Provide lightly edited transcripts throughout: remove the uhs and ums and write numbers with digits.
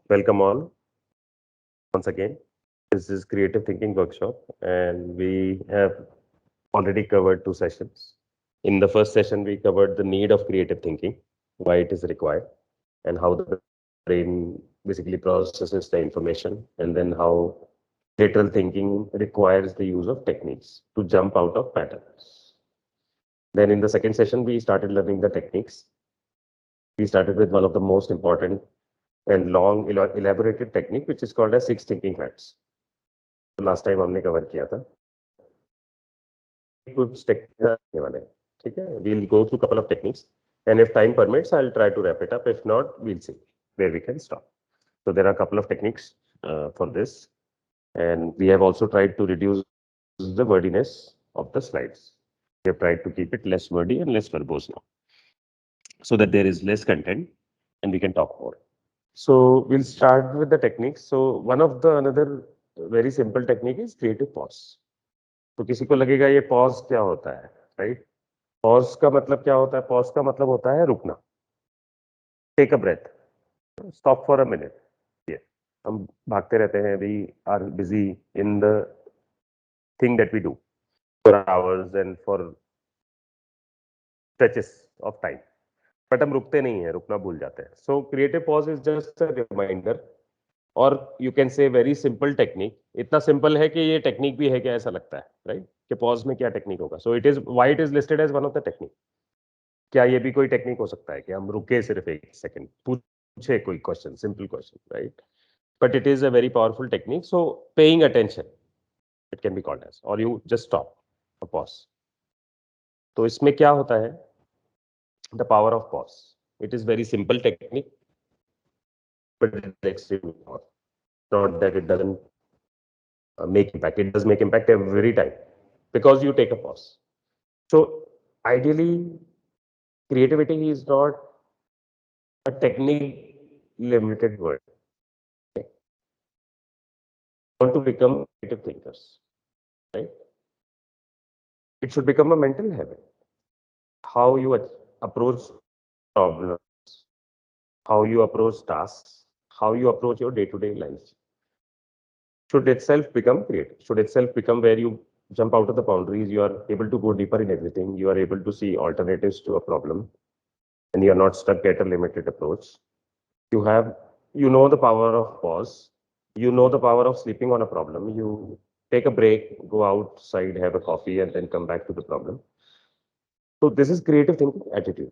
Welcome all once again. This is Creative Thinking Workshop, and we have already covered two sessions. In the first session, we covered the need of creative thinking, why it is required, and how the brain basically processes the information, and then how lateral thinking requires the use of techniques to jump out of patterns. Then in the second session, we started learning the techniques. We started with one of the most important and long elaborated technique, which is called as six thinking hats. Last time हमने cover किया था कुछ technique वाले ठीक है we'll go through couple of techniques and if time permits I'll try to wrap it up if not we'll see where we can stop. So there are a couple of techniques for this and we have also tried to reduce the wordiness of the slides. We have tried to keep it less wordy and less verbose now so that there is less content and we can talk more. So we'll start with the techniques. So one of the another very simple technique is creative pause. तो किसी को लगेगा ये pause क्या होता है, right? Pause का मतलब क्या होता है? पॉज का मतलब होता है रुकना, take a breath, stop for a minute. ये हम भागते रहते हैं, we are busy in the thing that we do for hours and for stretches of time, but हम रुकते नहीं है, रुकना भूल जाते हैं. So creative pause is just a reminder और you can say very simple technique. इतना सिंपल है कि ये टेक्निक भी है क्या ऐसा लगता है, राइट? कि पॉज में क्या टेक्निक होगा. So it is why it is listed as one of the technique. क्या ये भी कोई टेक्निक हो सकता है कि हम रुके सिर्फ एक सेकंड, पूछे कोई question, simple question, right? But it is a very powerful technique. So paying attention it can be called as, और you just stop a pause. तो इसमें क्या होता है, the power of pause. It is very simple technique but it's extremely powerful. Not that it doesn't make impact. It does make impact every time because you take a pause. So ideally, creativity is not a technique limited word. Okay? Want to become creative thinkers, right? It should become a mental habit. How you approach problems, how you approach tasks, how you approach your day-to-day life should itself become creative, should itself become where you jump out of the boundaries, you are able to go deeper in everything, you are able to see alternatives to a problem, and you are not stuck at a limited approach. You have, you know the power of pause, you know the power of sleeping on a problem, you take a break, go outside, have a coffee, and then come back to the problem. So this is creative thinking attitude.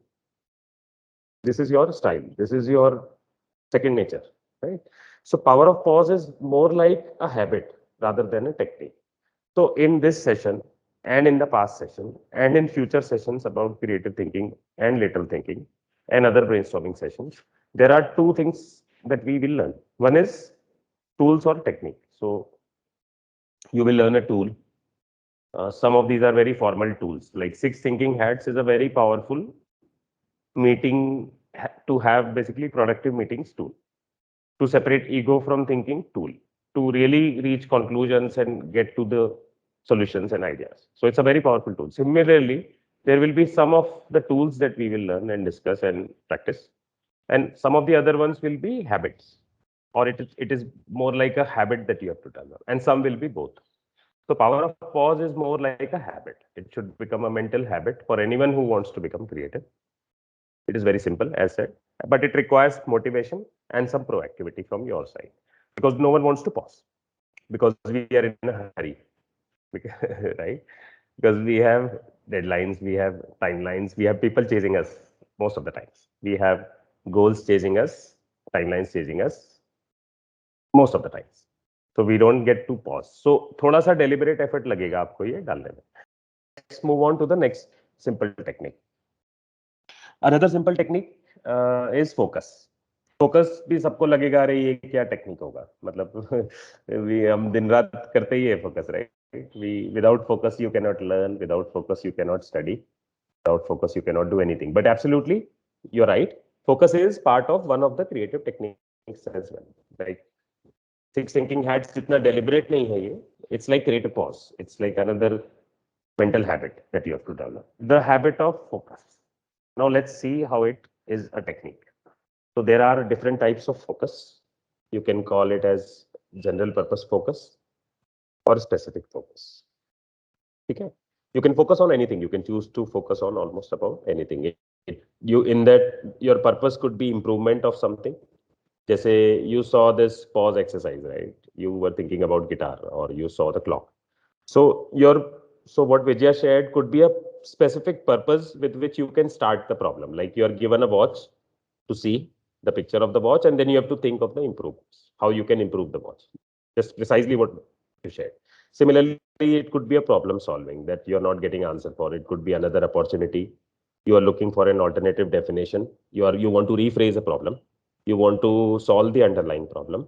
This is your style. This is your second nature, right? So power of pause is more like a habit rather than a technique. So in this session and in the past session and in future sessions about creative thinking and lateral thinking and other brainstorming sessions, there are two things that we will learn. One is tools or technique. So you will learn a tool. Some of these are very formal tools, like six thinking hats is a very powerful meeting to have basically productive meetings tool, to separate ego from thinking tool, to really reach conclusions and get to the solutions and ideas. So it's a very powerful tool. Similarly, there will be some of the tools that we will learn and discuss and practice, and some of the other ones will be habits, or it is more like a habit that you have to develop, and some will be both. So power of pause is more like a habit. It should become a mental habit for anyone who wants to become creative. It is very simple, as said, but it requires motivation and some proactivity from your side, because no one wants to pause because we are in a hurry, right? Because we have deadlines, we have timelines, we have people chasing us most of the times. We have goals chasing us, timelines chasing us most of the times. So we don't get to pause. So थोड़ा सा deliberate effort लगेगा आपको ये डालने में. Let's move on to the next simple technique. Another simple technique is focus. Focus भी सबको लगेगा अरे ये क्या टेक्निक होगा, मतलब हम दिन रात करते ही है focus, right? Without focus you cannot learn, without focus you cannot study, without focus you cannot do anything. But absolutely, you're right. Focus is part of one of the creative techniques as well. Like six thinking hats जितना deliberate नहीं है ये. It's like creative pause. It's like another mental habit that you have to develop. The habit of focus. Now let's see how it is a technique. So there are different types of focus. You can call it as general purpose focus or specific focus. ठीक है? You can focus on anything. You can choose to focus on almost about anything. You in that your purpose could be improvement of something. जैसे you saw this pause exercise, right? You were thinking about guitar or you saw the clock. So what Vijaya shared could be a specific purpose with which you can start the problem. Like you are given a watch to see the picture of the watch, and then you have to think of the improvements, how you can improve the watch. Just precisely what you shared. Similarly, it could be a problem solving that you're not getting answer for. It could be another opportunity. You are looking for an alternative definition. You want to rephrase a problem. You want to solve the underlying problem.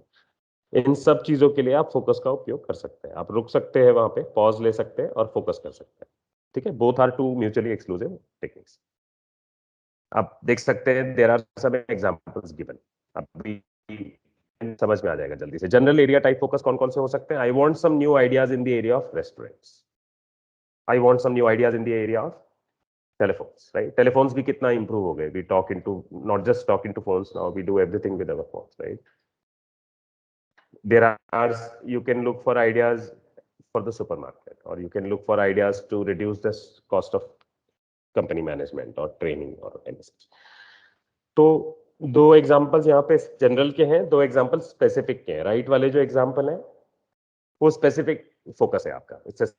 इन सब चीजों के लिए आप focus का उपयोग कर सकते हैं. आप रुक सकते हैं वहां पे, पॉज ले सकते हैं और फोकस कर सकते हैं. ठीक है, both are two mutually exclusive techniques. आप देख सकते हैं there are some examples given. अभी समझ में आ जाएगा जल्दी से. जनरल एरिया टाइप फोकस कौन कौन से हो सकते हैं? I want some new ideas in the area of restaurants. I want some new ideas in the area of telephones, right? Telephones भी कितना improve हो गए. We talk into, not just talk into phones now, we do everything with our phones, right? There are, you can look for ideas for the supermarket, or you can look for ideas to reduce the cost of company management or training or anything. तो दो examples यहाँ पे general के हैं, दो example specific के हैं. Right वाले जो एग्जांपल है वो स्पेसिफिक फोकस है आपका. It's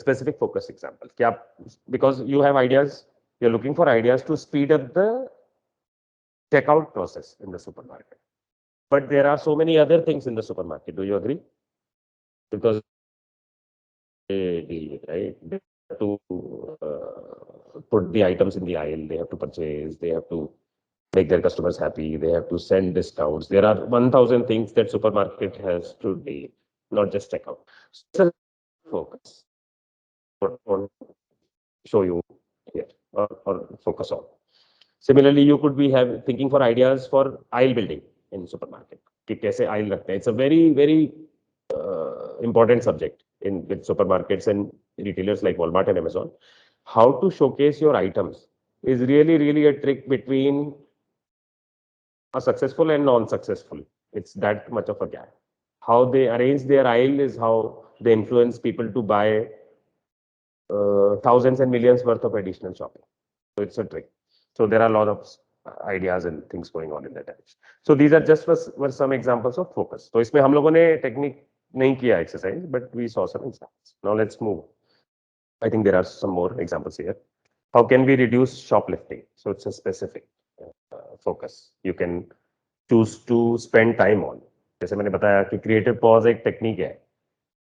specific focus example. Because you have ideas, you're looking for ideas to speed up the checkout process in the supermarket. But there are so many other things in the supermarket. Do you agree? Because right, they have to put the items in the aisle, they have to purchase, they have to make their customers happy, they have to send discounts. There are 1,000 things that supermarket has to do, not just checkout. So focus. Show you here or focus on. Similarly, you could be thinking for ideas for aisle building in supermarket. कि कैसे aisle रखते हैं. It's a very important subject with supermarkets and retailers like Walmart and Amazon. How to showcase your items is really a trick between a successful and non-successful. It's that much of a gap. How they arrange their aisle is how they influence people to buy thousands and millions worth of additional shopping. So it's a trick. So there are a lot of ideas and things going on in that direction. So these are just were some examples of focus. तो इसमें हम लोगों ने technique नहीं किया exercise, but we saw some examples. Now let's move. I think there are some more examples here. How can we reduce shoplifting? So it's a specific focus. You can choose to spend time on. जैसे मैंने बताया कि creative pause एक technique है.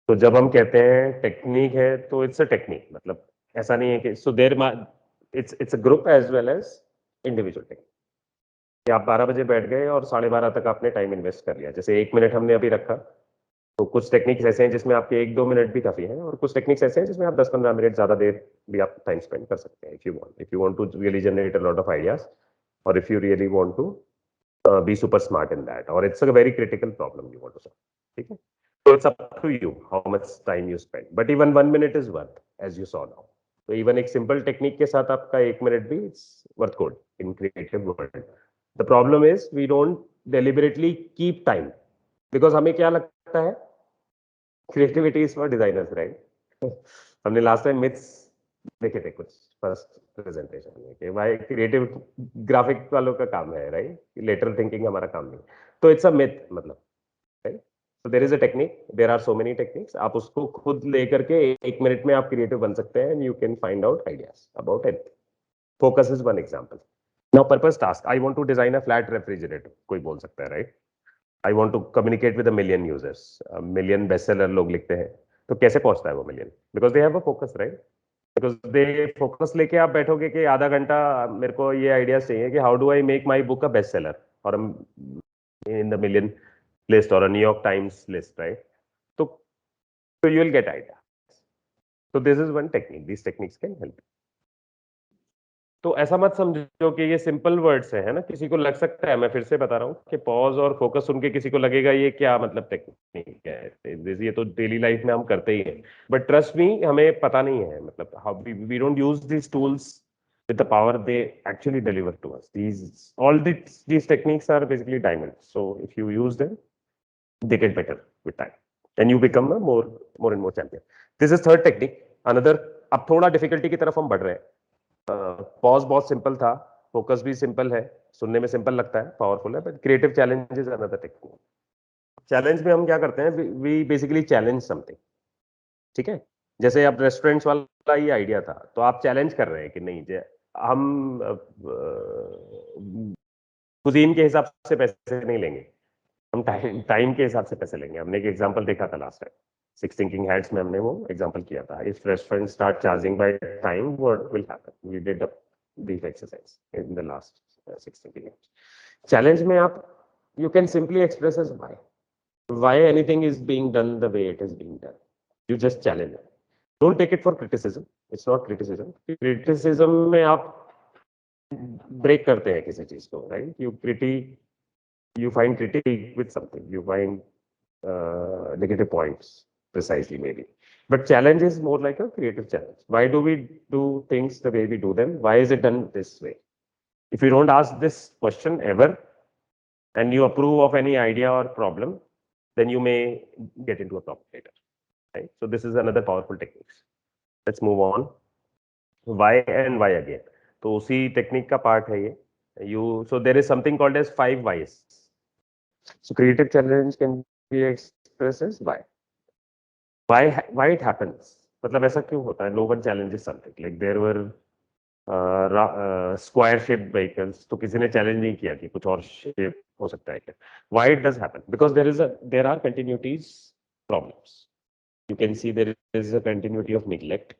तो जब हम कहते हैं टेक्निक है तो इट्स अ टेक्निक. मतलब ऐसा नहीं है कि so there it's a group as well as individual technique. कि आप 12 बजे बैठ गए और 12:30 तक आपने टाइम इन्वेस्ट कर लिया. जैसे 1 मिनट हमने अभी रखा, तो कुछ टेक्निक्स ऐसे हैं जिसमें आपके 1-2 मिनट भी काफी है, और कुछ टेक्निक्स ऐसे हैं जिसमें आप 10-15 मिनट ज्यादा देर भी आप टाइम स्पेंड कर सकते हैं. If you want to really generate a lot of ideas, और if you really want to be super smart in that, or it's a very critical problem you want to solve. ठीक है? So it's up to you how much time you spend. But even 1 minute is worth, as you saw now. So even एक simple technique के साथ आपका 1 minute भी it's worth good in creative world. The problem is we don't deliberately keep time, because हमें क्या लगता है creativity is for designers, right? हमने last time myths देखे थे कुछ फर्स्ट प्रेजेंटेशन में कि भाई क्रिएटिव ग्राफिक वालों का काम है, राइट? लेटरल थिंकिंग हमारा काम नहीं. तो इट्स अ मिथ, मतलब right. So there is a technique, there are so many techniques. आप उसको खुद लेकर के 1 मिनट में आप क्रिएटिव बन सकते हैं, and you can find out ideas about anything. Focus is one example. Now purpose task. I want to design a flat refrigerator. कोई बोल सकता है, right? I want to communicate with a million users. Million bestseller लोग लिखते हैं, तो कैसे पहुंचता है वो million? Because they have a focus, right? Because they focus लेके आप बैठोगे कि आधा घंटा मेरे को ये आइडियाज चाहिए कि how do I make my book a best seller और इन द मिलियन लिस्ट और न्यूयॉर्क टाइम्स लिस्ट, राइट? तो यू विल गेट आइडिया. तो this is one technique. This techniques can help. तो ऐसा मत समझो कि ये सिंपल वर्ड्स है ना. किसी को लग सकता है, मैं फिर से बता रहा हूँ, कि पॉज और फोकस सुन के किसी को लगेगा ये क्या मतलब टेक्निक है, ये तो डेली लाइफ में हम करते ही हैं. बट ट्रस्ट मी, हमें पता नहीं है. मतलब how we don't use these tools with the power they actually deliver to us. These techniques are basically diamonds. So if you use them, they get better with time and you become a more and more champion. This is third technique. Another, अब थोड़ा difficulty की तरफ हम बढ़ रहे हैं. Pause बहुत simple था, फोकस भी सिंपल है, सुनने में सिंपल लगता है, पावरफुल है, but creative challenge is another technique. Challenge में हम क्या करते हैं, वी बेसिकली चैलेंज समथिंग. ठीक है, जैसे अब रेस्टोरेंट्स वाला ये आइडिया था, तो आप चैलेंज कर रहे हैं कि नहीं, हम कुजीन के हिसाब से पैसे नहीं लेंगे, हम टाइम के हिसाब से पैसे लेंगे. हमने एक एग्जांपल देखा था last time, six thinking hats में हमने वो एग्जांपल किया था. If restaurant start charging by time, what will happen? We did this exercise in the last six thinking hats. Challenge में आप you can simply express as why anything is being done the way it is being done. You just challenge it. Don't take it for criticism. It's not criticism. Criticism में आप break करते हैं किसी चीज को, right? You find critique with something. You find negative points precisely maybe. But challenge is more like a creative challenge. Why do we do things the way we do them? Why is it done this way? If you don't ask this question ever and you approve of any idea or problem, then you may get into a problem later, right? So this is another powerful technique. Let's move on. Why and why again. तो उसी technique का part है ये. So there is something called as 5 whys. So creative challenge can be expressed as why. Why it happens? मतलब ऐसा क्यों होता है? No one challenges something. Like there were square shape vehicles, तो किसी ने चैलेंज नहीं किया कि कुछ और शेप हो सकता है क्या. Why it does happen? Because there are continuities problems. You can see there is a continuity of neglect,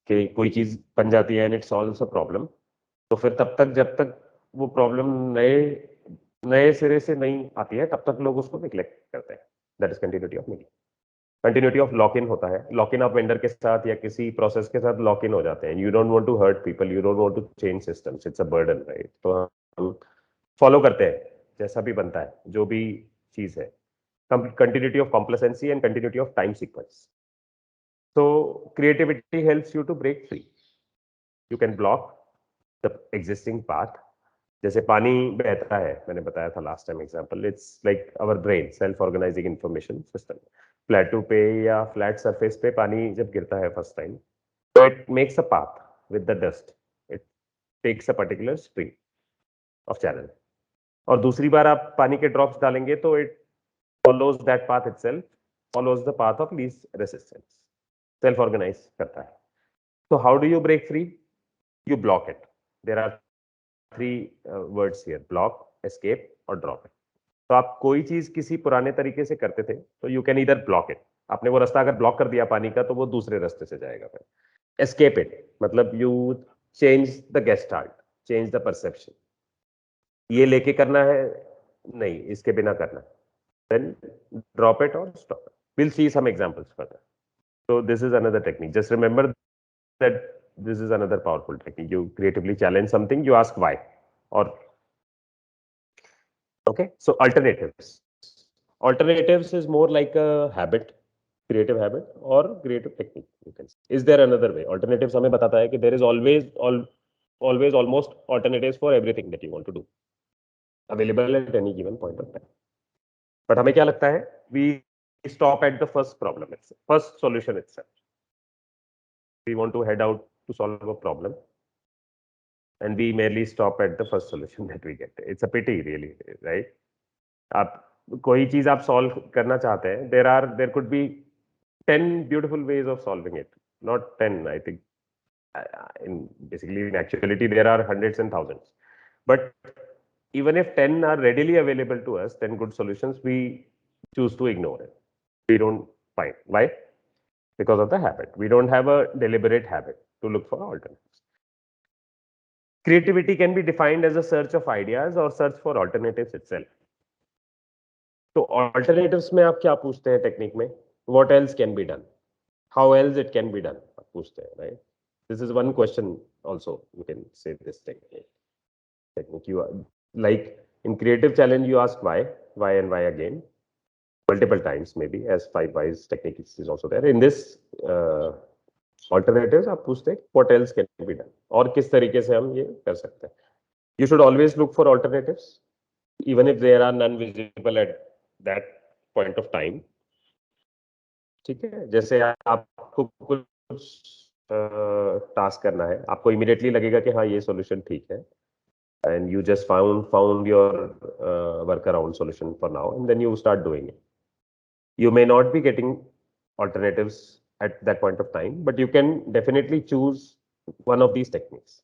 कि कोई चीज बन जाती है and it solves a problem, तो फिर तब तक जब तक वो प्रॉब्लम नए सिरे से नहीं आती है तब तक लोग उसको निग्लेक्ट करते हैं. That is continuity of neglect. Continuity of lock in होता है. लॉक इन आप वेंडर के साथ या किसी प्रोसेस के साथ लॉक इन हो जाते हैं. You don't want to hurt people, you don't want to change systems, it's a burden, right? तो हम फॉलो करते हैं जैसा भी बनता है, जो भी चीज है. Continuity of complacency and continuity of time sequence. तो creativity helps you to break free. You can block the existing path. जैसे पानी बहता है, मैंने बताया था last time example, it's like our brain self organising information system. Plateau पे या फ्लैट सरफेस पे पानी जब गिरता है फर्स्ट टाइम, तो it makes a path with the dust. It takes a particular stream of channel. और दूसरी बार आप पानी के ड्रॉप्स डालेंगे तो it follows that path itself, follows the path of least resistance, self organise करता है. तो how do you break free? You block it. There are 3 words here: block, escape और ड्रॉप इट. तो आप कोई चीज किसी पुराने तरीके से करते थे तो you can either block it. आपने वो रास्ता अगर ब्लॉक कर दिया पानी का, तो वो दूसरे रास्ते से जाएगा. फिर एस्केप इट मतलब you change the gestalt, change the perception. ये लेके करना है, नहीं इसके बिना करना. देन ड्रॉप इट और stop it. Will see some examples for that. So this is another technique. Just remember that this is another powerful technique. You creatively challenge something, you ask why. Or okay, so alternatives. Alternatives is more like a habit, creative habit or creative technique, you can say. Is there another way? Alternatives हमें बताता है कि there is always almost alternatives for everything that you want to do available at any given point of time. But हमें क्या लगता है? We stop at the first problem itself, first solution itself. We want to head out to solve a problem and we merely stop at the first solution that we get. It's a pity really, right? आप कोई चीज आप solve करना चाहते हैं, there could be 10 beautiful ways of solving it. Not 10, I think. Basically, in actuality, there are hundreds and thousands. But even if 10 are readily available to us, 10 good solutions, we choose to ignore it. We don't find. Why? Because of the habit. We don't have a deliberate habit to look for alternatives. Creativity can be defined as a search of ideas or search for alternatives itself. तो alternatives में आप क्या पूछते हैं technique में? What else can be done? How else it can be done? आप पूछते हैं, right? This is one question also. You can say this technique. You like in creative challenge, you ask why and why again, multiple times maybe, as 5 whys technique is also there. In this alternatives आप पूछते हैं what else can be done, और किस तरीके से हम ये कर सकते हैं. You should always look for alternatives, even if there are none visible at that point of time, ठीक है। जैसे आपको कुछ टास्क करना है, आपको इमीडिएटली लगेगा कि हाँ ये सॉल्यूशन ठीक है, and you just found your workaround solution for now, and then you start doing it. You may not be getting alternatives at that point of time, but you can definitely choose one of these techniques.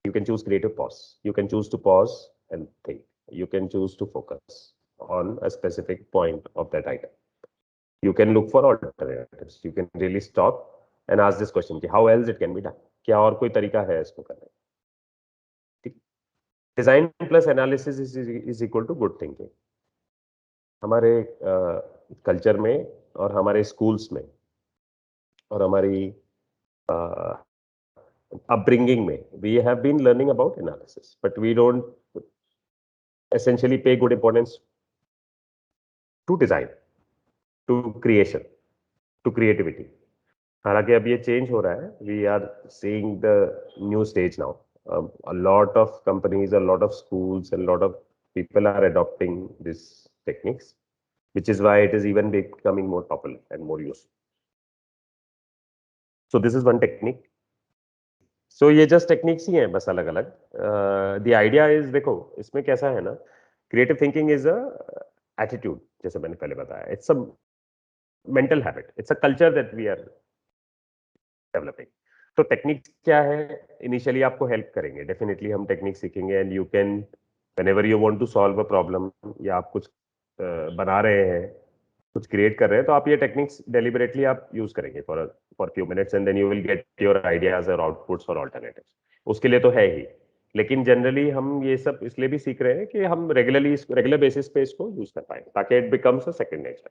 You can choose creative pause. You can choose to pause and think. You can choose to focus on a specific point of that item. You can look for alternatives. You can really stop and ask this question कि how else it can be done. क्या और कोई तरीका है इसको करने का? Design plus analysis is equal to good thinking. हमारे कल्चर में और हमारे स्कूल्स में और हमारी अपब्रिंगिंग में we have been learning about analysis, but we don't essentially pay good importance to design, to creation, to creativity. हालांकि अब ये चेंज हो रहा है, we are seeing the new stage now. A lot of companies, a lot of schools, and a lot of people are adopting these techniques, which is why it is even becoming more popular and more useful. So this is one technique. So ये just techniques ही हैं, बस अलग अलग. The idea is, देखो इसमें कैसा है ना, creative thinking is a attitude, जैसे मैंने पहले बताया. It's a mental habit. It's a culture that we are developing. तो टेक्निक्स क्या है, इनिशियली आपको हेल्प करेंगे. डेफिनेटली हम टेक्निक सीखेंगे, and you can whenever you want to solve a problem, या आप कुछ बना रहे हैं, कुछ क्रिएट कर रहे हैं, तो आप ये टेक्निक्स डेलिबरेटली आप यूज करेंगे for few minutes, and then you will get your ideas और आउटपुट्स और ऑल्टरनेटिव्स. उसके लिए तो है ही, लेकिन जनरली हम ये सब इसलिए भी सीख रहे हैं कि हम रेगुलर बेसिस पे इसको यूज कर पाए, ताकि it becomes a second nature.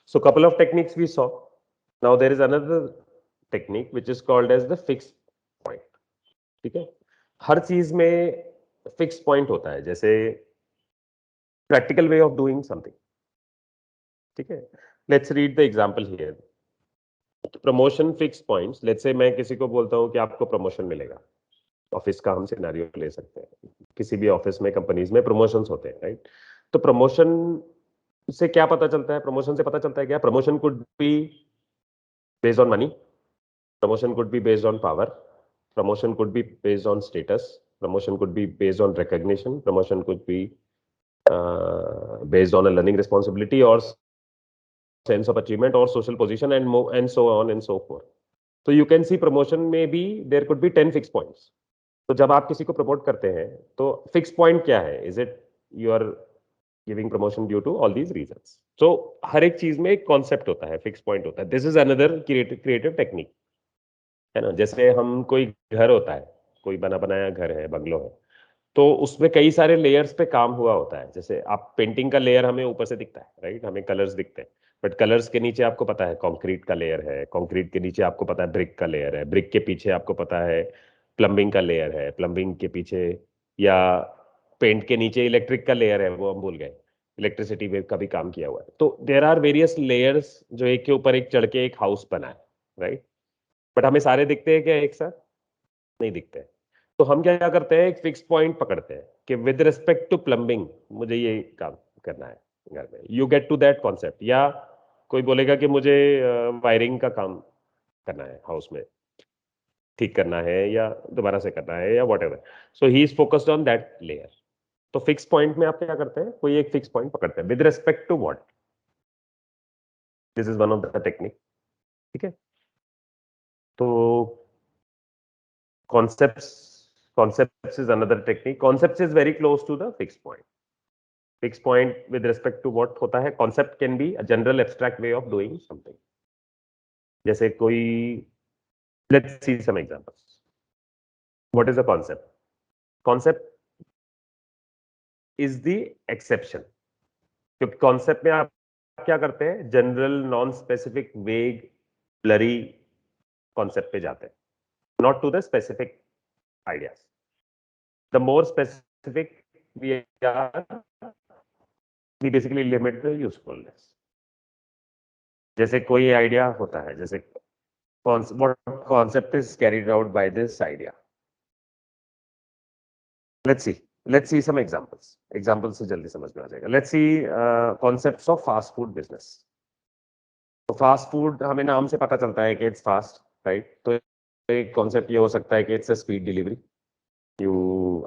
So couple of techniques we saw. Now there is another technique which is called as the fix point. ठीक है, हर चीज में फिक्स पॉइंट होता है, जैसे practical way of doing something. ठीक है, let's read the example here. Promotion fix points. Let's say मैं किसी को बोलता हूं कि आपको प्रमोशन मिलेगा. ऑफिस का हम सिनेरियो ले सकते हैं, किसी भी ऑफिस में, कंपनीज में प्रमोशंस होते हैं, राइट? तो प्रमोशन से क्या पता चलता है? प्रमोशन से पता चलता है क्या? Promotion could be based on money. Promotion could be based on power. Promotion could be based on status. Promotion could be based on recognition. Promotion could be based on a learning responsibility or sense of achievement or social position, and so on and so forth. So you can see promotion may be, there could be 10 fixed points. तो जब आप किसी को promote करते हैं तो fix point क्या है? Is it you are giving promotion due to all these reasons? So हर एक चीज में एक कॉन्सेप्ट होता है, फिक्स पॉइंट होता है. This is another creative technique, है ना. जैसे हम, कोई घर होता है, कोई बना बनाया घर है, बंगलो है, तो उसमें कई सारे लेयर्स पे काम हुआ होता है. जैसे आप पेंटिंग का लेयर हमें ऊपर से दिखता है, राइट, हमें कलर्स दिखते हैं, बट कलर्स के नीचे आपको पता है कंक्रीट का लेयर है, कंक्रीट के नीचे आपको पता है ब्रिक का लेयर है, ब्रिक के पीछे आपको पता है प्लम्बिंग का लेयर है, प्लम्बिंग के पीछे, या पेंट के नीचे इलेक्ट्रिक का लेयर है, वो हम भूल गए, इलेक्ट्रिसिटी में का भी काम किया हुआ है. तो देयर आर वेरियस लेयर्स जो एक के ऊपर एक चढ़ के एक हाउस बना है, राइट. बट हमें सारे दिखते हैं क्या एक साथ? नहीं दिखते. तो हम क्या करते हैं, एक फिक्स पॉइंट पकड़ते हैं कि विद रिस्पेक्ट टू प्लम्बिंग मुझे ये काम करना है घर में. You get to that concept. या कोई बोलेगा कि मुझे वायरिंग का काम करना है, हाउस में ठीक करना है या दोबारा से करना है या what ever. So he is focused on that layer. तो फिक्स पॉइंट में आप क्या करते हैं, कोई एक फिक्स पॉइंट पकड़ते हैं with respect to what. This is one of the technique. ठीक है, तो concepts is another technique. Concepts is very close to the fixed point. Fixed point with respect to what होता है, concept can be a general abstract way of doing something. जैसे कोई, let's see some examples. What is a concept? Concept is the exception. क्योंकि concept में आप क्या करते हैं, जनरल, नॉन स्पेसिफिक, वेग, ब्लरी कॉन्सेप्ट पे जाते हैं, not to the specific ideas. The more specific we are, we basically limit the usefulness. जैसे कोई आइडिया होता है, जैसे what concept is carried out by this idea. Let's see. Let's see some examples से जल्दी समझ में आ जाएगा। Let's see concepts of fast food business. तो फास्ट फूड हमें नाम से पता चलता है कि इट्स फास्ट, राइट? तो एक कॉन्सेप्ट ये हो सकता है कि it's a speed delivery. you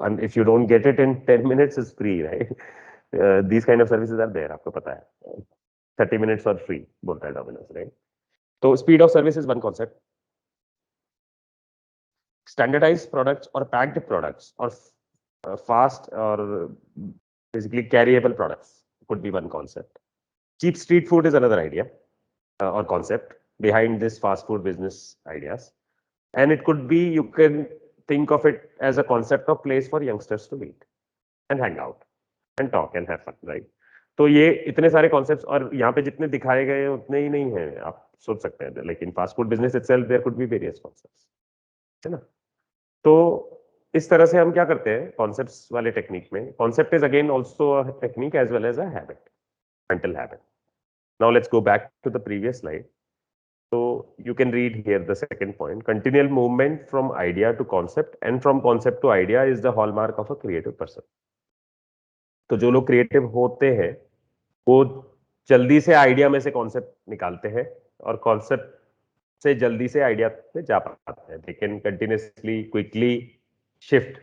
and if you don't get it in 10 minutes it's free, right? These kind of services are there, आपको पता है। 30 minutes for free बोलता है डोमिनोज, राइट? तो speed of service is one concept. Standardised products और packed products और fast और basically carriable products could be one concept. Cheap street food is another idea or concept behind this fast food business ideas. And it could be, you can think of it as a concept of place for youngsters to meet and hang out and talk and have fun, right? तो ये इतने सारे concepts, और यहाँ पे जितने दिखाए गए हैं उतने ही नहीं हैं, आप सोच सकते हैं, लेकिन fast food business itself there could be various concepts, है ना? तो इस तरह से हम क्या करते हैं कॉन्सेप्ट्स वाले टेक्निक में। Concept is again also a technique as well as a habit, mental habit. Now let's go back to the previous slide. So you can read here the second point. Continual movement from idea to concept and from concept to idea is the hallmark of a creative person. तो जो लोग creative होते हैं वो जल्दी से idea में से कॉन्सेप्ट निकालते हैं और कॉन्सेप्ट से जल्दी से आइडिया पे जा पाते हैं। They can continuously quickly shift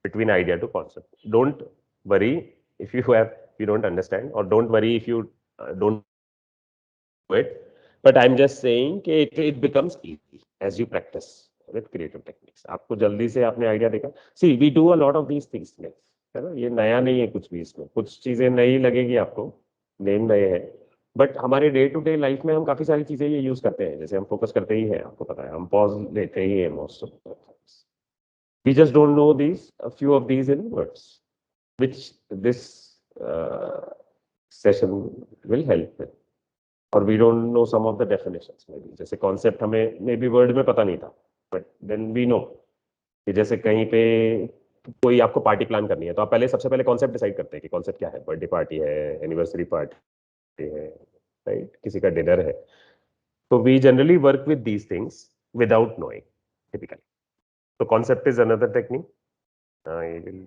between idea to concept. Don't worry if you don't understand, or don't worry if you don't do it. But I'm just saying कि it becomes easy as you practice with creative techniques. आपको जल्दी से आपने idea देखा। See, we do a lot of these things, है ना? ये नया नहीं है कुछ भी, इसमें कुछ चीजें नई लगेगी आपको, नेम नए हैं, बट हमारे डे टू डे लाइफ में हम काफी सारी चीजें ये यूज करते हैं। जैसे हम फोकस करते ही हैं, आपको पता है, हम पॉज लेते ही हैं most of the times. We just don't know a few of these in words, which this session will help with. और we don't know some of the definitions, maybe जैसे concept हमें maybe word में पता नहीं था, but then we know कि जैसे कहीं पे कोई आपको पार्टी प्लान करनी है तो आप पहले सबसे पहले कॉन्सेप्ट डिसाइड करते हैं कि कॉन्सेप्ट क्या है। बर्थडे पार्टी है, एनिवर्सरी पार्टी है, राइट? किसी का डिनर है। तो we generally work with these things without knowing typically. तो concept is another technique. I will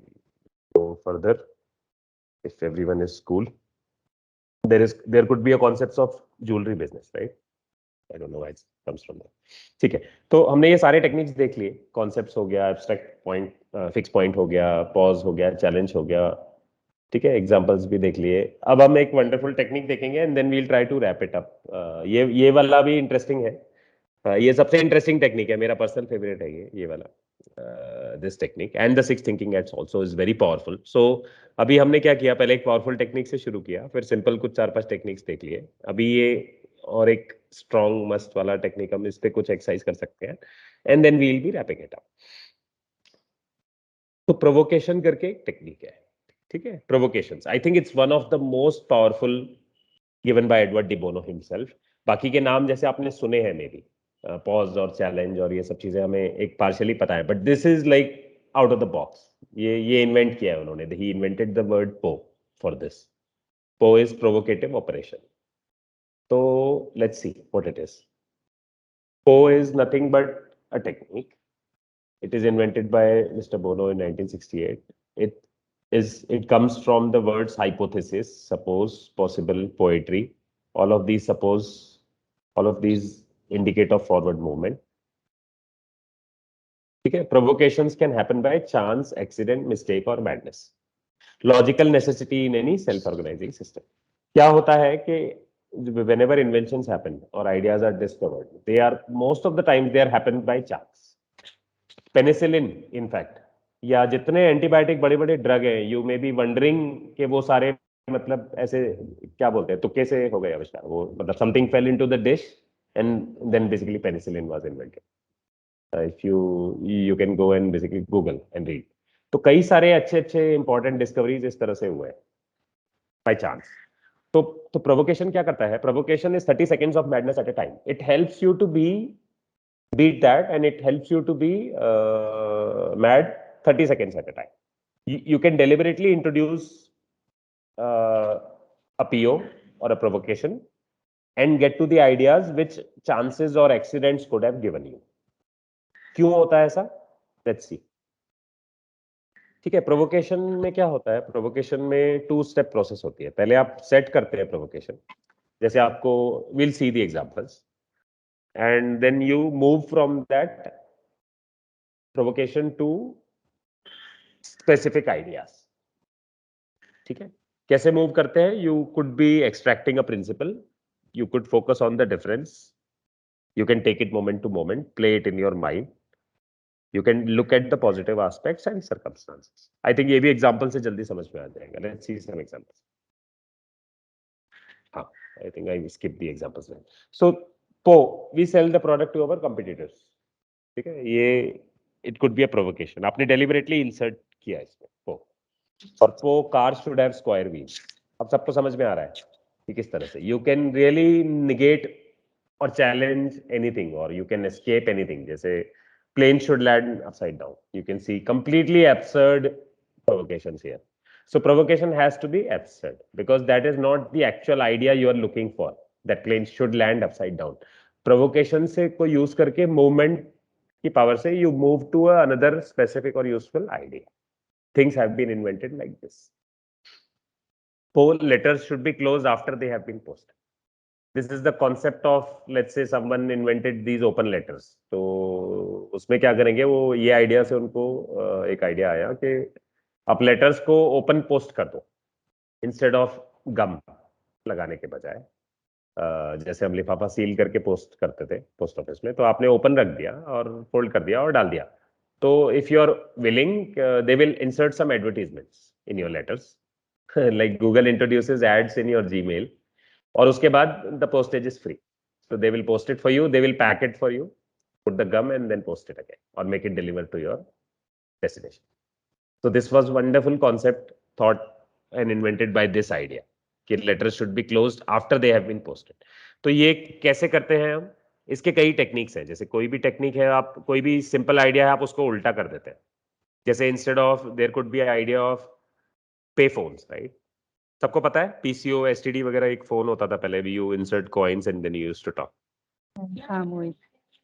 go further if everyone is cool. There could be a concept of jewelry business, right? I don't know why it comes from there. ठीक है, तो हमने ये सारे techniques देख लिए। Concepts हो गया, एब्स्ट्रैक्ट पॉइंट, फिक्स पॉइंट हो गया, पॉज हो गया, चैलेंज हो गया, ठीक है, एग्जांपल्स भी देख लिए। अब हम एक वंडरफुल टेक्निक देखेंगे and then we'll try to wrap it up. ये वाला भी इंटरेस्टिंग है। ये सबसे इंटरेस्टिंग टेक्निक है, मेरा पर्सनल फेवरेट है ये वाला। This technique and the six thinking hats also is very powerful. So अभी हमने क्या किया, पहले एक पावरफुल टेक्निक से शुरू किया, फिर सिंपल कुछ 4-5 टेक्निक्स देख लिए। अभी ये और एक स्ट्रॉन्ग मस्ट वाला टेक्निक, हम इस पे कुछ एक्सरसाइज कर सकते हैं and then we will be wrapping it up. तो प्रोवोकेशन करके एक टेक्निक है, ठीक है? Provocations, I think it's one of the most powerful given by Edward de Bono himself. बाकी के नाम जैसे आपने सुने हैं, मे बी पॉज और चैलेंज और ये सब चीजें हमें एक पार्शियली पता है, but this is like out of the box. ये इन्वेंट किया है उन्होंने। ही invented the word po for this. Po is provocative operation. तो let's see what it is. Po is nothing but a technique. It is invented by Mr. Bono in 1968. It comes from the words hypothesis, suppose, possible, poetry. All of these indicate of forward movement. ठीक है? Provocations can happen by chance, accident, mistake or madness. Logical necessity in any self-organizing system. क्या होता है कि whenever inventions happen or ideas are discovered, most of the times they are happened by chance. Penicillin in fact, या जितने antibiotic बड़े बड़े drug हैं, you may be wondering कि वो सारे मतलब ऐसे क्या बोलते हैं, तुक्के से हो गए आविष्कार। वो मतलब something fell into the dish and then basically penicillin was invented. If you can go and basically Google and read. तो कई सारे अच्छे अच्छे इंपॉर्टेंट डिस्कवरीज इस तरह से हुए हैं बाय चांस। तो प्रोवोकेशन क्या करता है? Provocation is 30 seconds of madness at a time. It helps you to beat that, and it helps you to be mad 30 seconds at a time. You can deliberately introduce a PO or a provocation and get to the ideas which chances or accidents could have given you. क्यों होता है ऐसा? Let's see. ठीक है। Provocation में क्या होता है, प्रोवोकेशन में 2 स्टेप प्रोसेस होती है। पहले आप सेट करते हैं प्रोवोकेशन, जैसे आपको will see the examples, and then you move from that provocation to specific ideas. ठीक है। कैसे मूव करते हैं? You could be extracting a principle, you could focus on the difference, you can take it moment to moment, play it in your mind, you can look at the positive aspects and circumstances. I think ये भी example से जल्दी समझ में आ जाएगा। Let's see some examples. हाँ, I think I skipped the examples then. So, we sell the product to our competitors. ठीक है, ये it could be a provocation. आपने deliberately insert किया इसमें पो, और पो car should have square wheels. अब सबको समझ में आ रहा है कि किस तरह से you can really negate or challenge anything, or you can escape anything. जैसे plane should land upside down. You can see completely absurd provocations here. So provocation has to be absurd because that is not the actual idea you are looking for. That plane should land upside down. Provocation से को use करके movement की power से you move to another specific or useful idea. Things have been invented like this. Poll letters should be closed after they have been posted. This is the concept of, let's say someone invented these open letters. तो उसमें क्या करेंगे, वो ये idea से उनको एक idea आया कि आप लेटर्स को ओपन पोस्ट कर दो इंस्टेड ऑफ गम लगाने के बजाय। जैसे हम लिफाफा सील करके पोस्ट करते थे पोस्ट ऑफिस में, तो आपने ओपन रख दिया और फोल्ड कर दिया और डाल दिया। तो if you are willing, they will insert some advertisements in your letters, like Google introduces ads in your Gmail, और उसके बाद the postage is free. So they will post it for you, they will pack it for you, put the gum and then post it again or make it delivered to your destination. So this was wonderful concept thought and invented by this idea कि letters should be closed after they have been posted. तो ये कैसे करते हैं हम? इसके कई techniques हैं। जैसे कोई भी टेक्निक है, आप कोई भी सिंपल आइडिया है आप उसको उल्टा कर देते हैं। जैसे instead of their could B idea of पे फोन्स, राइट? सबको पता है पीसीओ एसटीडी वगैरह एक फोन होता था पहले भी, you insert coins and then you used to talk. हाँ मोहित,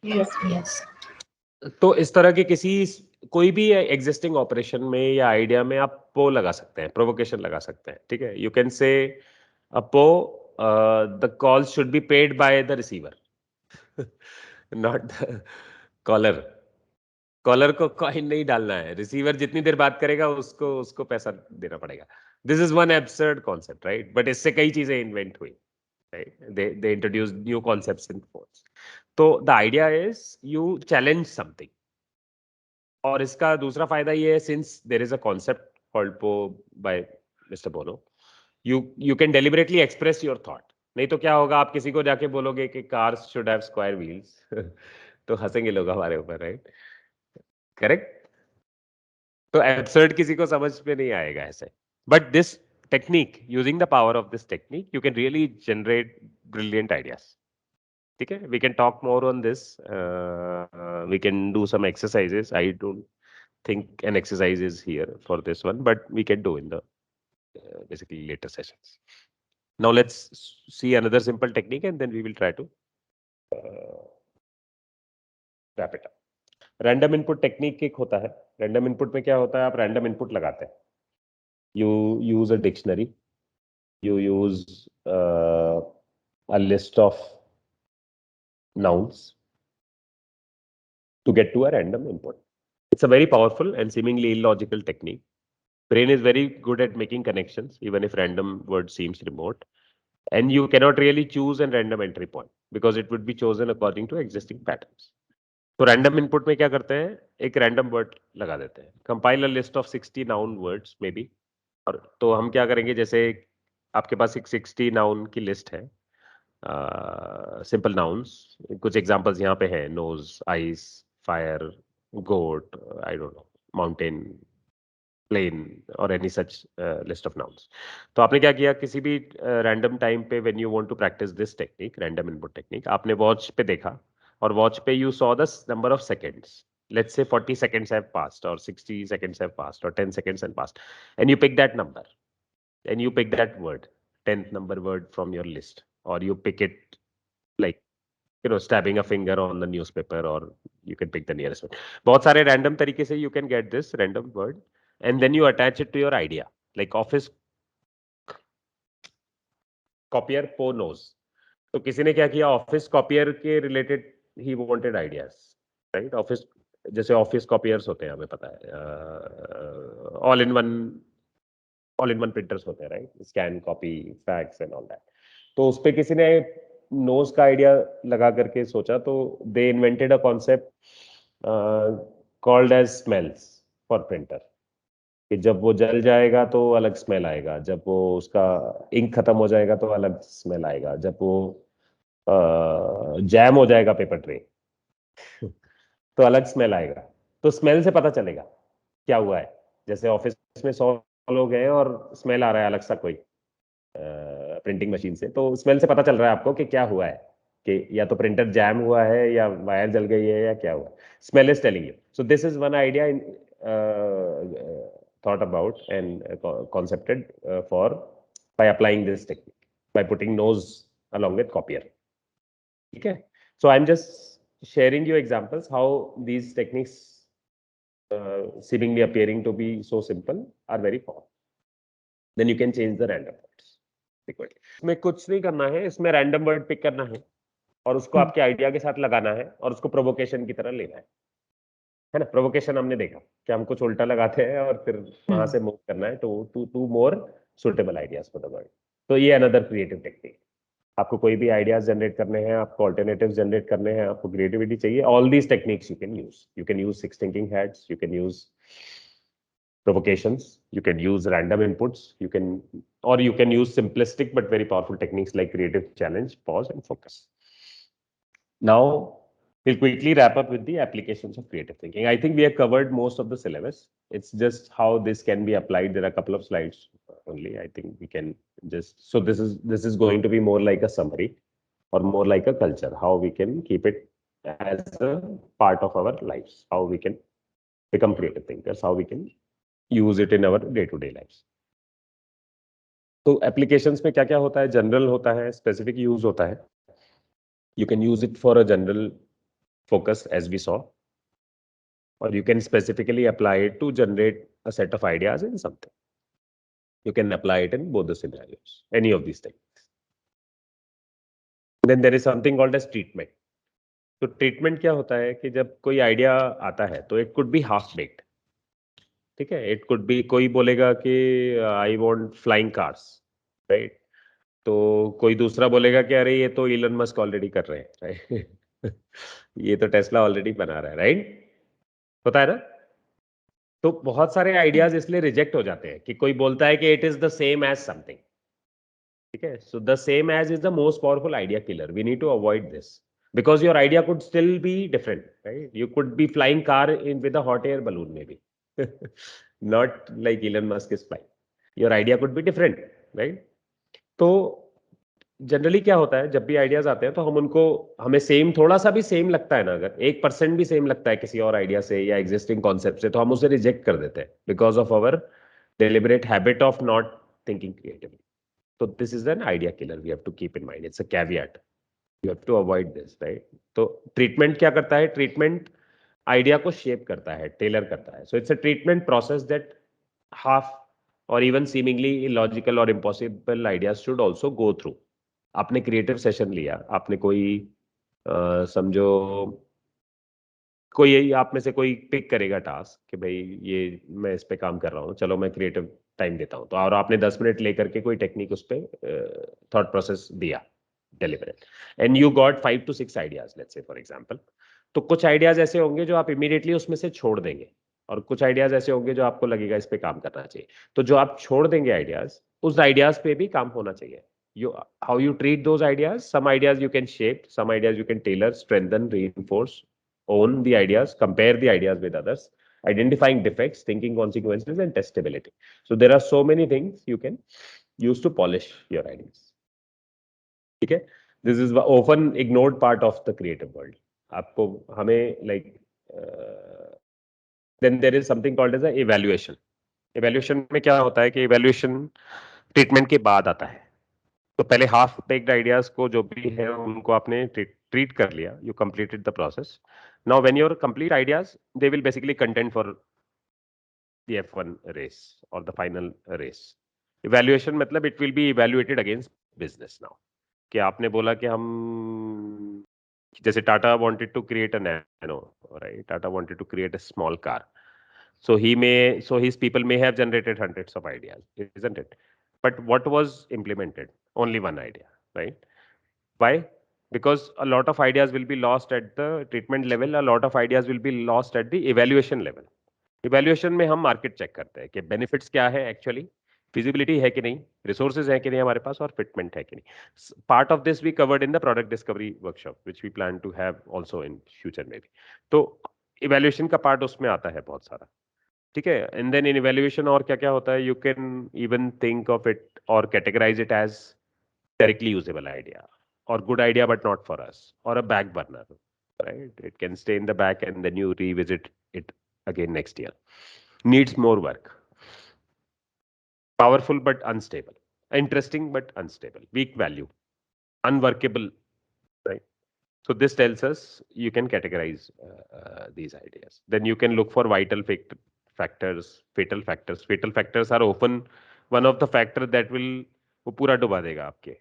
यस यस। तो इस तरह के किसी कोई भी एग्जिस्टिंग ऑपरेशन में या आइडिया में आप पो लगा सकते हैं, प्रोवोकेशन लगा सकते हैं। ठीक है, यू कैन से पो the call should be paid by the receiver, not the caller. Caller को कॉइन नहीं डालना है, रिसीवर जितनी देर बात करेगा उसको उसको पैसा देना पड़ेगा। This is one absurd concept, right? But इससे कई चीजें इन्वेंट हुई, right? They introduced new concepts in phones. तो the idea is you challenge something. और इसका दूसरा फायदा ये है, since there is a concept called Po by Mr. Bono, you can deliberately express your thought. नहीं तो क्या होगा, आप किसी को जाके बोलोगे कि cars should have square wheels तो हंसेंगे लोग हमारे ऊपर, राइट? करेक्ट? तो एब्सर्ड किसी को समझ में नहीं आएगा ऐसे। But this technique, using the power of this technique, you can really generate brilliant ideas. ठीक है, we can talk more on this, we can do some exercises. I don't think an exercise is here for this one, but we can do in the basically later sessions. Now let's see another simple technique and then we will try to wrap it up. Random input technique एक होता है। Random input में क्या होता है, आप random input लगाते हैं। You use a dictionary, you use a list of nouns to get to a random input. It's a very powerful and seemingly illogical technique. Brain is very good at making connections, even if random word seems remote. And you cannot really choose a random entry point because it would be chosen according to existing patterns. तो random input में क्या करते हैं, एक random word लगा देते हैं। Compile a list of 60 noun words may be. और तो हम क्या करेंगे, जैसे आपके पास एक 60 नाउन की लिस्ट है, सिंपल नाउन्स। कुछ एग्जांपल्स यहाँ पे हैं, nose, ice, fire, goat, I don't know, mountain, plane और any such list of nouns. तो आपने क्या किया, किसी भी रैंडम टाइम पे when you want to practise this technique, random input technique, आपने वॉच पे देखा और वॉच पे you saw the number of seconds. Let's say 40 seconds have passed or 60 seconds have passed or 10 seconds have passed, and you pick that number and you pick that word, 10th number word from your list, or you pick it like stabbing a finger on the newspaper, or you can pick the nearest one. बहुत सारे random तरीके से you can get this random word, and then you attach it to your idea, like office copier for knows. तो किसी ने क्या किया, office copier के related he wanted ideas, right? Office, जैसे ऑफिस कॉपियर्स होते हैं, हमें पता है, ऑल इन वन प्रिंटर्स होते हैं, right? Scan, copy, fax and all that. तो उस पे किसी ने नोज का आइडिया लगा करके सोचा, तो they invented a concept called as smells for printer, कि जब वो जल जाएगा तो अलग स्मेल आएगा, जब वो उसका इंक खत्म हो जाएगा तो अलग स्मेल आएगा, जब वो जैम हो जाएगा पेपर ट्रे तो अलग स्मेल आएगा। तो स्मेल से पता चलेगा क्या हुआ है। जैसे ऑफिस में 100 लोग हैं और स्मेल आ रहा है अलग सा कोई प्रिंटिंग मशीन से, तो स्मेल से पता चल रहा है आपको कि क्या हुआ है, कि या तो प्रिंटर जैम हुआ है या वायर जल गई है या क्या हुआ। Smell is telling you. So this is one idea in thought about and concepted for by applying this technique, by putting nose along with copier. Okay, so I'm just sharing you examples how these techniques, seemingly appearing to be so simple, are very powerful. Then you can change the random words frequently. इसमें कुछ नहीं करना है, इसमें random word pick करना है और उसको आपके आइडिया के साथ लगाना है और उसको प्रोवोकेशन की तरह लेना है ना? प्रोवोकेशन हमने देखा कि हम कुछ उल्टा लगाते हैं और फिर वहां से मूव करना है to to to more suitable ideas for the world. तो ये अनदर क्रिएटिव टेक्निक। आपको कोई भी आइडियाज जनरेट करने हैं, आपको ऑल्टरनेटिव्स जनरेट करने हैं, आपको क्रिएटिविटी चाहिए, all these techniques you can use 6 thinking hats, you can use provocations, you can use random inputs, you can use simplistic but very powerful techniques like creative challenge, pause and focus. Now we'll quickly wrap up with the applications of creative thinking. I think we have covered most of the syllabus. It's just how this can be applied. There are a couple of slides only. I think we can just, so this is going to be more like a summary or more like a culture, how we can keep it as a part of our lives, how we can become creative thinkers, how we can use it in our day-to-day lives. तो applications में क्या क्या होता है? General होता है, specific use होता है। You can use it for a general focus as we saw, or you can specifically apply it to generate a set of ideas in something. You can apply it in both the scenarios, any of these techniques. Then there is something called as treatment. तो treatment क्या होता है कि जब कोई idea आता है तो it could be half baked, ठीक है? इट कुड बी, कोई बोलेगा कि I want flying cars, right? तो कोई दूसरा बोलेगा कि अरे ये तो इलन मस्क ऑलरेडी कर रहे हैं, राइट? ये तो टेस्ला ऑलरेडी बना रहा है, राइट? होता है ना? तो बहुत सारे आइडियाज इसलिए रिजेक्ट हो जाते हैं कि कोई बोलता है कि it is the same as something, ठीक है? So the same as is the most powerful idea killer. We need to avoid this because your idea could still be different, right? You could be flying car in with a hot air balloon maybe, not like Elon Musk is flying. Your idea could be different, right? तो generally क्या होता है, जब भी ideas आते हैं तो हम उनको, हमें सेम, थोड़ा सा भी सेम लगता है ना, अगर 1% भी सेम लगता है किसी और आइडिया से या एग्जिस्टिंग कॉन्सेप्ट से, तो हम उसे रिजेक्ट कर देते हैं because of our deliberate habit of not thinking creatively. So this is an idea killer. We have to keep in mind. It's a caveat. You have to avoid this, right? तो treatment क्या करता है? Treatment idea को shape करता है, Taylor करता है। So it's a treatment process that half और इवन सीमिंगली इलॉजिकल और impossible ideas should also go through. आपने क्रिएटिव सेशन लिया, आपने कोई समझो, कोई आप में से कोई पिक करेगा टास्क कि भाई ये मैं इस पे काम कर रहा हूँ, चलो मैं क्रिएटिव टाइम देता हूँ, तो और आपने 10 मिनट लेकर के कोई टेक्निक उस पे थॉट प्रोसेस दिया, deliberate, and you got 5 to 6 ideas, let's say for example. तो कुछ आइडियाज ऐसे होंगे जो आप इमीडिएटली उसमें से छोड़ देंगे और कुछ आइडियाज ऐसे होंगे जो आपको लगेगा इस पे काम करना चाहिए। तो जो आप छोड़ देंगे आइडियाज, उस आइडियाज पे भी काम होना चाहिए। How you treat those ideas? Some ideas you can shape, some ideas you can tailor, strengthen, reinforce, own the ideas, compare the ideas with others, identifying defects, thinking consequences, and testability. So there are so many things you can use to polish your ideas. Okay, this is often ignored part of the creative world. आपको हमें like then there is something called as a evaluation. Evaluation में क्या होता है कि evaluation treatment के बाद आता है। तो पहले हाफ बेक्ड आइडियाज को जो भी है उनको आपने ट्रीट कर लिया, you completed the process. Now when your complete ideas, they will basically content for the F1 race or the final race. Evaluation मतलब it will be evaluated against business now. कि आपने बोला कि हम जैसे Tata wanted to create a nano, right? Tata wanted to create a small car. So his people may have generated hundreds of ideas, isn't it? But what was implemented? Only one idea, right? Why? Because a lot of ideas will be lost at the treatment level, a lot of ideas will be lost at the evaluation level. Evaluation में हम market check करते हैं कि benefits क्या है actually, feasibility है कि नहीं, रिसोर्सेज है कि नहीं हमारे पास और फिटमेंट है कि नहीं. Part of this we covered in the product discovery workshop which we plan to have also in future में भी. तो इवैल्यूएशन का पार्ट उसमें आता है बहुत सारा. ठीक है. एंड देन इन इवैल्यूएशन और क्या क्या होता है, you can even think of it और categorise it as directly usable idea or good idea but not for us or a back burner, right? It can stay in the back and then you revisit it again next year. Needs more work. Powerful but unstable. Interesting but unstable. Weak value. Unworkable, right? So this tells us you can categorize these ideas. Then you can look for vital factors, fatal factors. Fatal factors are often one of the factor that will वो पूरा डुबा देगा आपके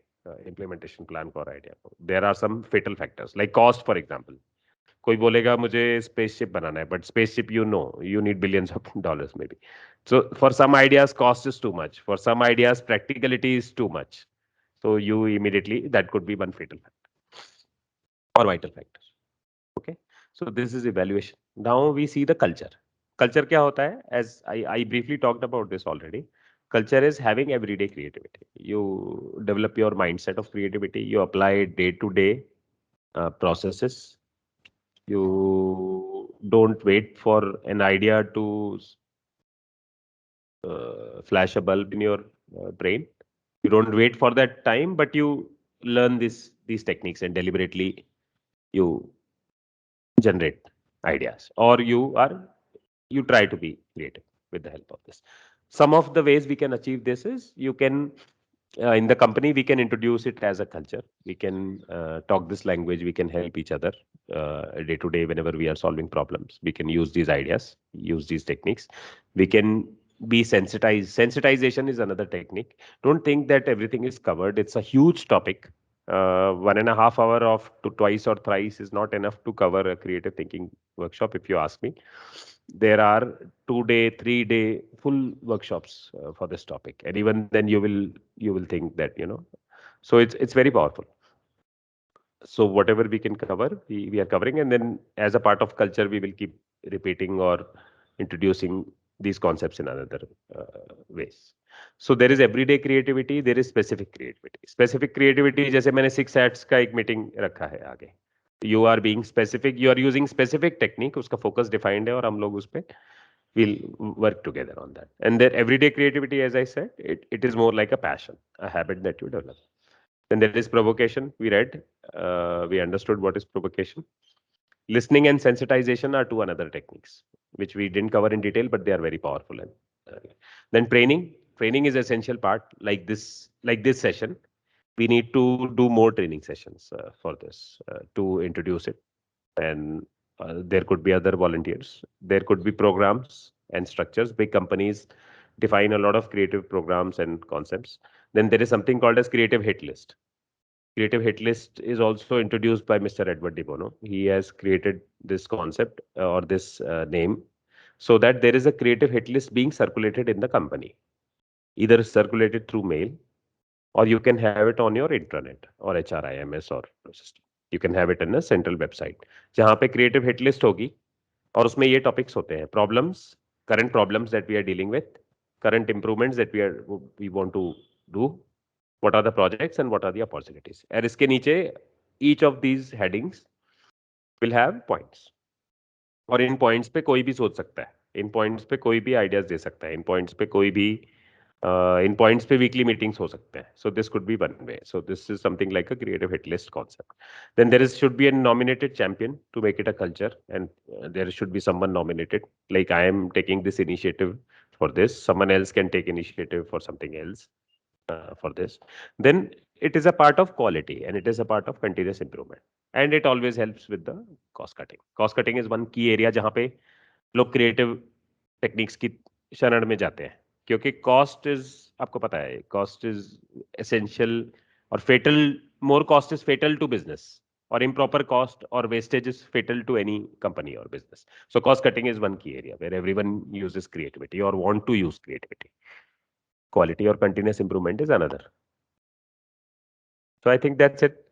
implementation plan को और idea को. There are some fatal factors like cost, for example. कोई बोलेगा मुझे स्पेसशिप बनाना है, but spaceship you need billions of dollars may be. So for some ideas cost is too much, for some ideas practicality is too much. So you immediately, that could be one fatal factor or vital factor. Okay. So this is evaluation. Now we see the culture. Culture क्या होता है? As I briefly talked about this already. Culture is having everyday creativity. You develop your mindset of creativity. You apply day to day processes. You don't wait for an idea to flash a bulb in your brain. You don't wait for that time, but you learn these techniques and deliberately you generate ideas, or you try to be creative with the help of this. Some of the ways we can achieve this is you can in the company we can introduce it as a culture. We can talk this language. We can help each other day to day whenever we are solving problems. We can use these ideas, use these techniques. We can be sensitized. Sensitization is another technique. Don't think that everything is covered. It's a huge topic. 1.5 hours of to twice or thrice is not enough to cover a creative thinking workshop, if you ask me. There are 2-day, 3-day full workshops for this topic, and even then you will think that So it's very powerful. So whatever we can cover, we are covering, and then as a part of culture, we will keep repeating or introducing these concepts in another ways. So there is everyday creativity, there is specific creativity. Specific creativity, जैसे मैंने 6 acts का एक meeting रखा है आगे. You are being specific, you are using specific technique, उसका focus defined है और हम लोग उस पे we'll work together on that. And then everyday creativity, as I said, it is more like a passion, a habit that you develop. Then there is provocation. We read, we understood what is provocation. Listening and sensitization are two another techniques, which we didn't cover in detail, but they are very powerful. And then training. Training is essential part. Like this session, we need to do more training sessions for this to introduce it. And there could be other volunteers. There could be programs and structures. Big companies define a lot of creative programs and concepts. Then there is something called as creative hit list. Creative hit list is also introduced by Mr. Edward De Bono. He has created this concept or this name so that there is a creative hit list being circulated in the company, either circulated through mail or you can have it on your intranet or HRIMS or system. You can have it in a central website जहाँ पे creative hit list होगी और उसमें ये topics होते हैं problems, current problems that we are dealing with, current improvements that we want to do, what are the projects and what are the opportunities. और इसके नीचे each of these headings will have points. और इन points पे कोई भी सोच सकता है, इन पॉइंट्स पे कोई भी आइडियाज दे सकता है, इन पॉइंट्स पे कोई भी इन पॉइंट्स पे वीकली मीटिंग्स हो सकते हैं. So this could be one way. So this is something like a creative hit list concept. Then there is should be a nominated champion to make it a culture, and there should be someone nominated, like I am taking this initiative for this, someone else can take initiative for something else for this. Then it is a part of quality and it is a part of continuous improvement, and it always helps with the cost cutting is one key area जहाँ पे लोग creative techniques की शरण में जाते हैं, क्योंकि cost is, आपको पता है, कॉस्ट इज एसेंशियल और fatal, more cost is fatal to business, और improper cost or wastage is fatal to any company or business. So cost cutting is one key area where everyone uses creativity or want to use creativity. Quality or continuous improvement is another. So I think that's it.